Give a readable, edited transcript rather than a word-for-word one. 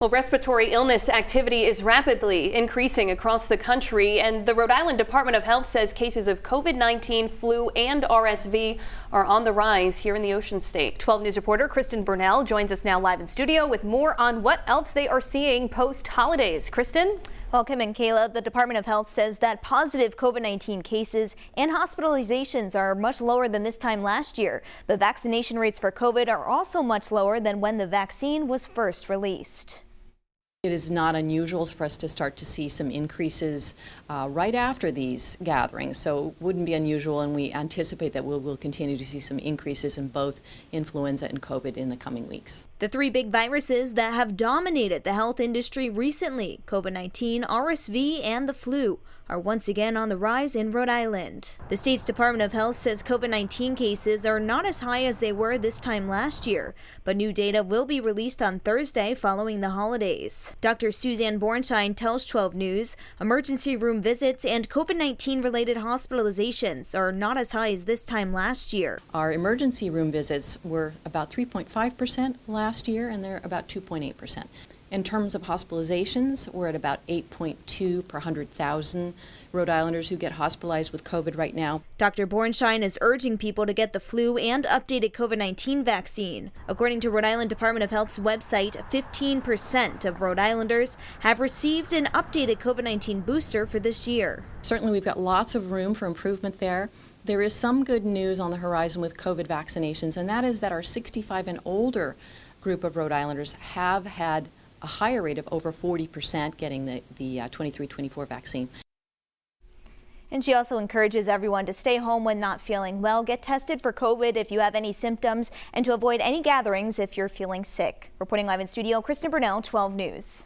Well, respiratory illness activity is rapidly increasing across the country, and the Rhode Island Department of Health says cases of COVID-19, flu, and RSV are on the rise here in the Ocean State. 12 News reporter Kristen Burnell joins us now live in studio with more on what else they are seeing post-holidays. Kristen? Well, Kim and Kayla, the Department of Health says that positive COVID-19 cases and hospitalizations are much lower than this time last year. The vaccination rates for COVID are also much lower than when the vaccine was first released. It is not unusual for us to start to see some increases right after these gatherings, so it wouldn't be unusual, and we anticipate that we'll continue to see some increases in both influenza and COVID in the coming weeks. The three big viruses that have dominated the health industry recently, COVID-19, RSV, and the flu, are once again on the rise in Rhode Island. The state's Department of Health says COVID-19 cases are not as high as they were this time last year, but new data will be released on Thursday following the holidays. Dr. Suzanne Bornstein tells 12 News emergency room visits and COVID-19 related hospitalizations are not as high as this time last year. Our emergency room visits were about 3.5% last year, and they're about 2.8%. In terms of hospitalizations, we're at about 8.2 per 100,000 Rhode Islanders who get hospitalized with COVID right now. Dr. Bornstein is urging people to get the flu and updated COVID-19 vaccine. According to Rhode Island Department of Health's website, 15% of Rhode Islanders have received an updated COVID-19 booster for this year. Certainly we've got lots of room for improvement there. There is some good news on the horizon with COVID vaccinations, and that is that our 65 and older group of Rhode Islanders have had a higher rate of over 40% getting the 23-24 vaccine. And she also encourages everyone to stay home when not feeling well, get tested for COVID if you have any symptoms, and to avoid any gatherings if you're feeling sick. Reporting live in studio, Kristen Burnell, 12 News.